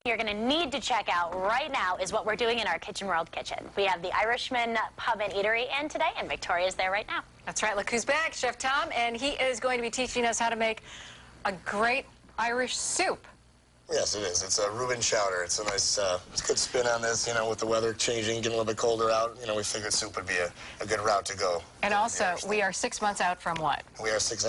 You're going to need to check out right now is what we're doing in our Kitchen World kitchen. We have the Irishman Pub and Eatery in today, and Victoria's there right now. That's right. Look who's back, Chef Tom, and he is going to be teaching us how to make a great Irish soup. Yes, it is. It's a Reuben chowder. It's a nice, it's a good spin on this, you know, with the weather changing, getting a little bit colder out. You know, we figured soup would be a good route to go. And also, we are 6 months out from what? We are 6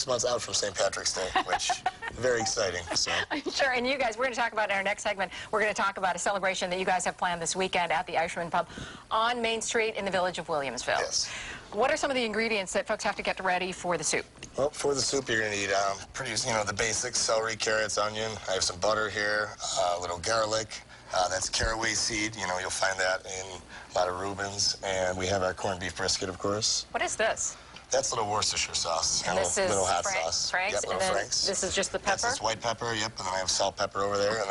months out from St. Patrick's Day, which very exciting. So. Sure, and you guys, we're going to talk about in our next segment, we're going to talk about a celebration that you guys have planned this weekend at the Irishman Pub on Main Street in the village of Williamsville. Yes. What are some of the ingredients that folks have to get ready for the soup? Well, for the soup, you're going to need the basics: celery, carrots, onion. I have some butter here, a little garlic. That's caraway seed. You know, you'll find that in a lot of Reubens. And we have our corned beef brisket, of course. What is this? That's little Worcestershire sauce. And this is little hot sauce. Frank's? Yep, little Frank's. This is just the pepper? This is white pepper, yep. And then I have salt pepper over there,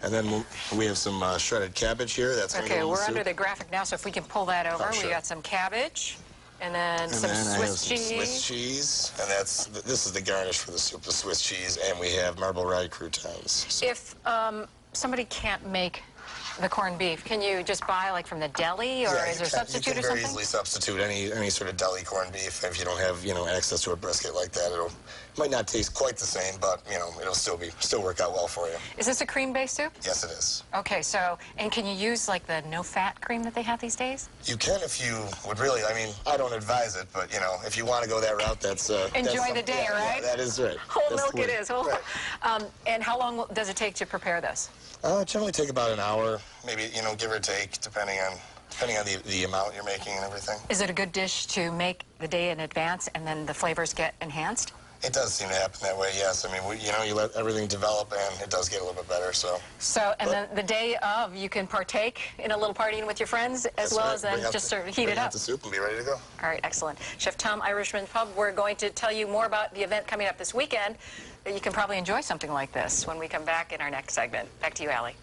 and then we have some shredded cabbage here. That's okay, we're under the graphic now, so if we can pull that over. Sure. We got some cabbage, and then some Swiss cheese. Swiss cheese, and this is the garnish for the soup, the Swiss cheese, and we have marble rye croutons. So. If somebody can't make the corned beef, can you just buy like from the deli, or is there a substitute or something? You can very easily substitute any sort of deli corned beef if you don't have access to a brisket like that. It might not taste quite the same, but it'll still work out well for you. Is this a cream-based soup? Yes, it is. Okay, so and can you use like the no-fat cream that they have these days? You can if you would really. I mean, I don't advise it, but if you want to go that route, that's enjoy the day, right? Yeah, that is right. Whole milk it is. Right. And how long does it take to prepare this? Generally take about an hour, maybe give or take, depending on the amount you're making and everything. Is it a good dish to make the day in advance and then the flavors get enhanced? It does seem to happen that way, yes. I mean, you let everything develop and it does get a little bit better, so. Then the day of, you can partake in a little partying with your friends as well as then just sort of heat it up. The soup and be ready to go. All right, excellent. Chef Tom, Irishman Pub, we're going to tell you more about the event coming up this weekend. You can probably enjoy something like this when we come back in our next segment. Back to you, Allie.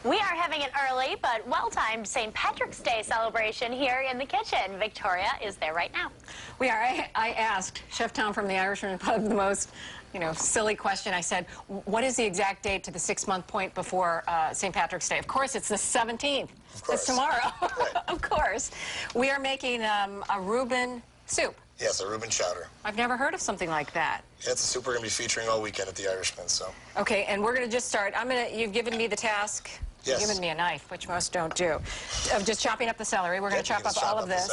We are having an early but well-timed St. Patrick's Day celebration here in the kitchen. Victoria is there right now. We are. I asked Chef Tom from the Irishman Pub the most, silly question. I said, what is the exact date to the 6-month point before St. Patrick's Day? Of course, it's the 17th. Of course. It's tomorrow. Right. Of course. We are making a Reuben soup. Yes, a Reuben chowder. I've never heard of something like that. Yeah, it's a soup we're going to be featuring all weekend at the Irishman, so. Okay, and we're going to just start. You've given me the task. Yes. You've given me a knife, which most don't do, of just chopping up the celery. We're going to chop up all of this.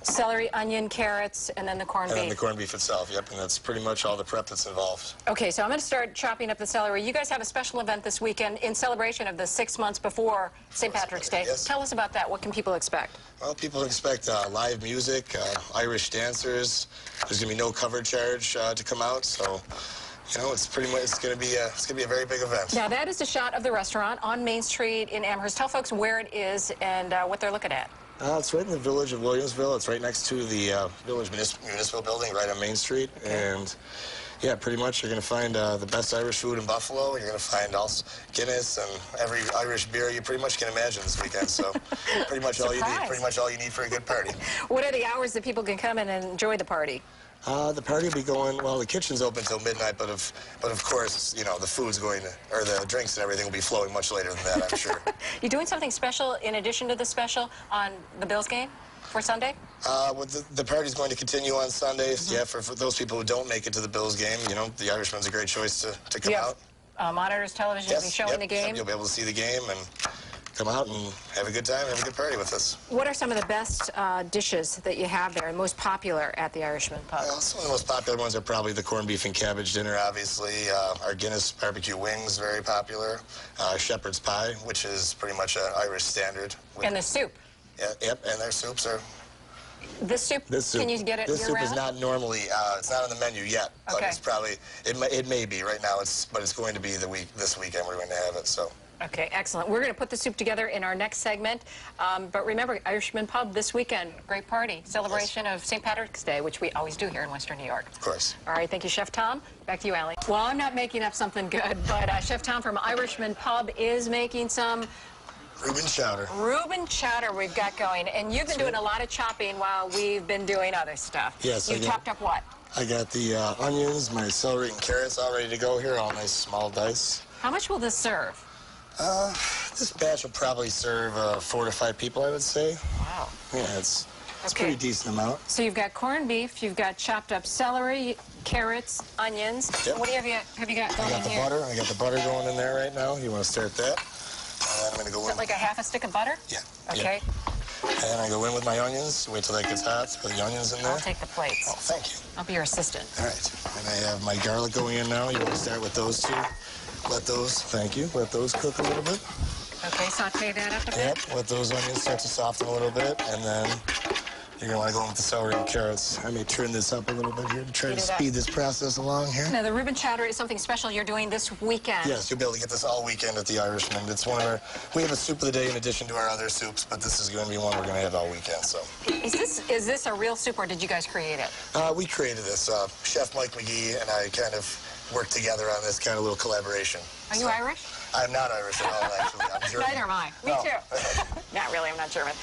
Celery, onion, carrots, and then the corned beef. And then the corned beef itself, yep, and that's pretty much all the prep that's involved. Okay, so I'm going to start chopping up the celery. You guys have a special event this weekend in celebration of the 6 months before St. Patrick's Day. Yes. Tell us about that. What can people expect? Well, people expect live music, Irish dancers. There's going to be no cover charge to come out, so... it's going to be a very big event. Now, that is a shot of the restaurant on Main Street in Amherst. Tell folks where it is and what they're looking at. It's right in the village of Williamsville. It's right next to the village municipal building, right on Main Street. Okay. And yeah, pretty much you're going to find the best Irish food in Buffalo. You're going to find also Guinness and every Irish beer you pretty much can imagine this weekend. So pretty much all you need. Pretty much all you need for a good party. What are the hours that people can come in and enjoy the party? The party will be going, well, the kitchen's open until midnight, but of course, the food's or the drinks and everything will be flowing much later than that, I'm sure. You doing something special in addition to the special on the Bills game for Sunday? Well, the party's going to continue on Sundays. Mm-hmm. Yeah, for those people who don't make it to the Bills game, the Irishman's a great choice to come out. Monitors, television, yes, will be showing the game. You'll be able to see the game and come out and have a good time, have a good party with us. What are some of the best dishes that you have there and most popular at the Irishman Pub? Well, some of the most popular ones are probably the corned beef and cabbage dinner, obviously. Our Guinness barbecue wings, very popular. Shepherd's pie, which is pretty much an Irish standard. And the soup. Yeah, yep, and their soups are... This soup, can you get it This soup year-round? is not normally, it's not on the menu yet, but okay. It's probably, it may be right now, but it's going to be this weekend we're going to have it, so. Okay, excellent. We're going to put the soup together in our next segment. But remember, Irishman Pub this weekend, great party, celebration of St. Patrick's Day, which we always do here in Western New York. Of course. All right, thank you, Chef Tom. Back to you, Allie. Well, I'm not making up something good, but Chef Tom from Irishman Pub is making some Reuben chowder. Reuben chowder we've got going. And you've been doing a lot of chopping while we've been doing other stuff. Yes. You chopped up what? I got the onions, my celery and carrots all ready to go here, all nice small dice. How much will this serve? This batch will probably serve 4 to 5 people, I would say. Wow. Yeah, it's a Okay. pretty decent amount. So you've got corned beef, you've got chopped up celery, carrots, onions. Yep. What do you have you got I going got in the here? butter. I got the butter going in there right now. You want to start that? And I'm going to go Is in. that like a half a stick of butter? Yeah. Okay. Yeah. And I go in with my onions. Wait till that gets hot. Put the onions in there. I'll take the plates. Oh, thank you. I'll be your assistant. All right. And I have my garlic going in now. You want to start with those two. Let those, thank you. Let those cook a little bit. Okay, saute that up a bit. Yep. Let those onions start to soften a little bit. And then you're going to want to go in with the celery and carrots. I may turn this up a little bit here to try You to do that. speed this process along here. Now, the ribbon chowder is something special you're doing this weekend. Yes, you'll be able to get this all weekend at the Irishman. It's one of our, we have a soup of the day in addition to our other soups, but this is going to be one we're going to have all weekend, so. Is this a real soup, or did you guys create it? We created this. Chef Mike McGee and I kind of worked together on this kind of little collaboration. Are you Irish? I'm not Irish at all, actually. I'm German. Neither am I. Me No. too. Not really, I'm not German.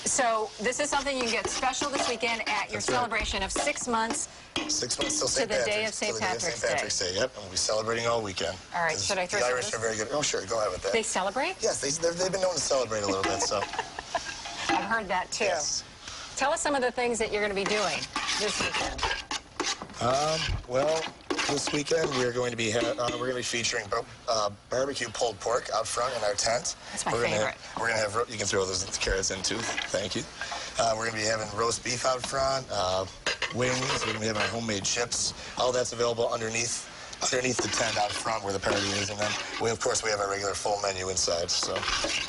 So this is something you can get special this weekend at your That's right. celebration of 6 months. 6 months till St. the day Patrick's. of St. till the day of Patrick's St. Patrick's Day. Yep, and we'll be celebrating all weekend. All right, 'Cause should I throw the some of Irish this? are very good. Oh, sure, go ahead with that. They celebrate? Yes, they've been known to celebrate a little bit, so. I've heard that too. Yes. Tell us some of the things that you're going to be doing this weekend. Well, this weekend we're going to be featuring barbecue pulled pork out front in our tent. That's my We're gonna favorite. We're gonna have you can throw those carrots in too. Thank you. We're gonna be having roast beef out front, wings. We're gonna be having our homemade chips. All that's available underneath the tent out front where the party is, and then we of course we have our regular full menu inside. So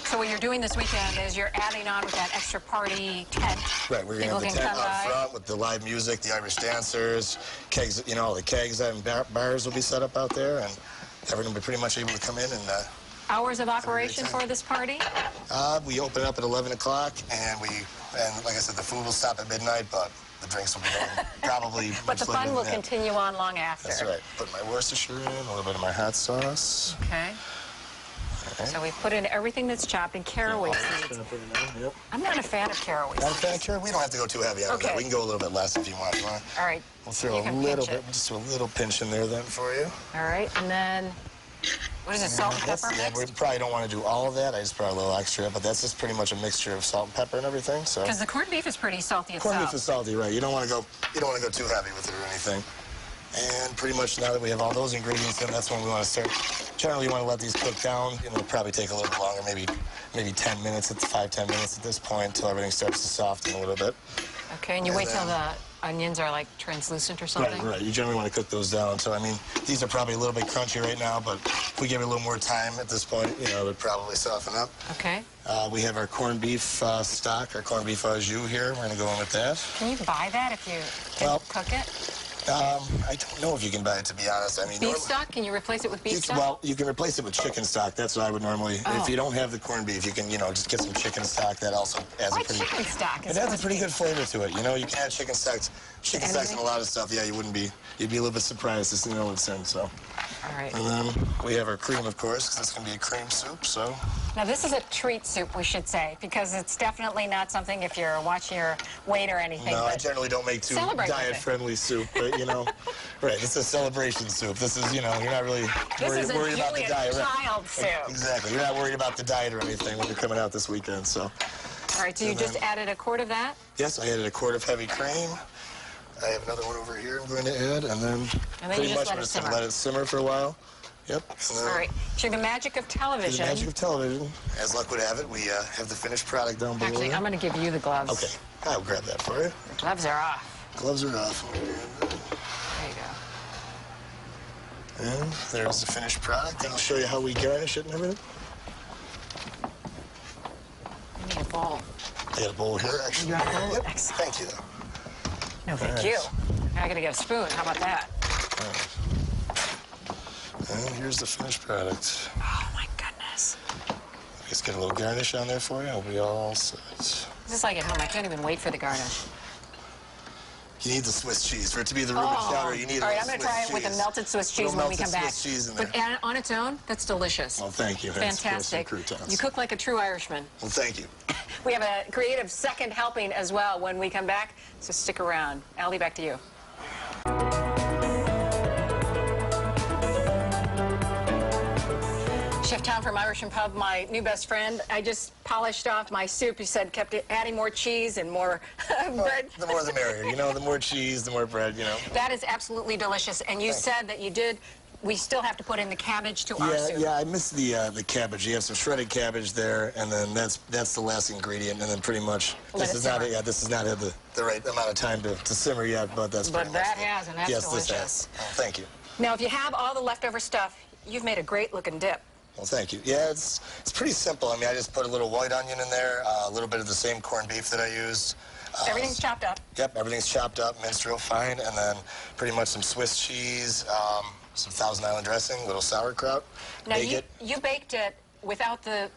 So what you're doing this weekend is you're adding on with that extra party tent. right, we're gonna People have the can tent come out by. front with the live music, the Irish dancers, kegs. You know, all the kegs and bars will be set up out there, and everyone will be pretty much able to come in and. Hours of operation time. for this party? We open up at 11 o'clock, and like I said, the food will stop at midnight, but the drinks will be going probably But much the later fun than will that. continue on long after. That's right. Put my Worcestershire in, a little bit of my hot sauce. Okay. So we put in everything that's chopped in caraway seeds. Yep. I'm not a fan of caraway Not a seeds. fan of carrot? We don't have to go too heavy on Okay. that. We can go a little bit less if you want. All right. We'll throw You a can little pinch bit, it. just a little pinch in there then for you. All right, and then, what is it, salt and pepper Yeah, we mixed? probably don't want to do all of that. I just brought a little extra, but that's just pretty much a mixture of salt and pepper and everything. So. Because the corned beef is pretty salty itself. Corned beef is salty, right? You don't want to go too heavy with it or anything. And pretty much now that we have all those ingredients in, that's when we want to start. Generally, you want to let these cook down. It'll probably take a little bit longer, maybe 10 minutes. It's 5-10 minutes at this point until everything starts to soften a little bit. Okay, and you And wait till the then- onions are like translucent or something? Right. You generally want to cook those down. So I mean, these are probably a little bit crunchy right now, but if we give it a little more time at this point, it would probably soften up. Okay. We have our corned beef stock, our corned beef au jus here. We're going to go in with that. Can you buy that if you Well, cook it? I don't know if you can buy it, to be honest. I mean, Beef stock? Can you replace it with beef stock? Well, you can replace it with chicken stock. That's what I would normally. Oh. If you don't have the corned beef, you can, just get some chicken stock. That also adds Why a pretty. chicken stock? It adds a pretty good flavor to it. You can add chicken stocks. Chicken stocks in Anything? a lot of stuff. Yeah, you'd be a little bit surprised to know what's in. So, All right. and then we have our cream, of course, because it's going to be a cream soup. So, Now, this is a treat soup, we should say, because it's definitely not something if you're watching your weight or anything. no, I but generally don't make too celebrate with it. diet-friendly soup, but right? It's a celebration soup. This is, you're not really this is a worried about the Julia diet. Right? Child soup. Exactly. You're not worried about the diet or anything when you're coming out this weekend. So. All right, so you And just then- added a quart of that? Yes, I added a quart of heavy cream. I have another one over here I'm going to add, and then And then pretty you much just I'm let it just going to simmer. let it simmer for a while. Yep. And then All right. Through the magic of through television. the magic of television, as luck would have it, we have the finished product down below. Actually, I'm going to give you the gloves. Okay, I'll grab that for you. The gloves are off. Gloves are off. There you go. And there's the finished product. And I'll show you how we garnish it and everything. I need a bowl. I got a bowl here, actually. You got a bowl? Yep. Excellent. Thank you, though. No, thank All you. right. Now I got to get a spoon. How about that? And here's the finished product. Oh, my goodness. Just get a little garnish on there for you. I'll be all set. This is like at home. I can't even wait for the garnish. You need the Swiss cheese. For it to be the Reuben chowder, you need a All right, little I'm going to Swiss try it with cheese. the melted Swiss cheese Little when we melted come back. Swiss cheese in there. But on its own, that's delicious. Well, thank you. Thanks for some Fantastic. croutons. You cook like a true Irishman. Well, thank you. We have a creative second helping as well when we come back, so stick around. Allie, back to you. Chef Tom from Irishman Pub, my new best friend. I just polished off my soup. You said kept adding more cheese and more bread. The more the merrier, you know, the more cheese, the more bread, you know. That is absolutely delicious. And you said that you did, we still have to put in the cabbage to our soup. Yeah, I missed the cabbage. You have some shredded cabbage there, and then that's the last ingredient, and then pretty much this is not had the right amount of time to simmer yet, but that's pretty much that has, and that's yes, delicious. This has. Oh, thank you. Now, if you have all the leftover stuff, you've made a great looking dip. Well, thank you. Yeah, it's pretty simple. I mean, I just put a little white onion in there, a little bit of the same corned beef that I used. Everything's chopped up. Yep, everything's chopped up, minced real fine, and then pretty much some Swiss cheese, some Thousand Island dressing, a little sauerkraut. Now, Bake it. you baked it without the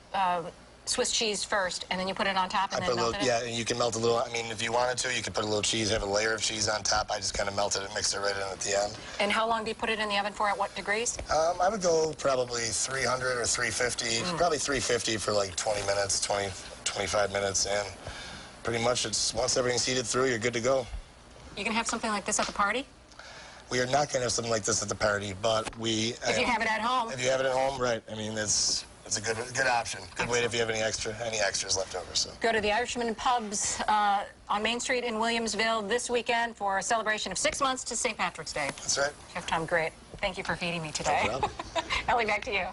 Swiss cheese first, and then you put it on top and I then put a little, melted it? yeah, and you can melt a little. I mean, if you wanted to, you could put a little cheese, have a layer of cheese on top. I just kind of melted it, mixed it right in at the end. And how long do you put it in the oven for? At what degrees? I would go probably 300 or 350, probably 350 for like 20 minutes, 25 minutes, and pretty much it's once everything's heated through, you're good to go. You can have something like this at the party? We are not going to have something like this at the party, but we... If you have it at home. If you have it at home, right. I mean, it's a good option. Good way if you have any extras left over. So Go to the Irishman Pubs on Main Street in Williamsville this weekend for a celebration of 6 months to St. Patrick's Day. that's right. Chef Tom, great. Thank you for feeding me today. No problem. Ellie, back to you.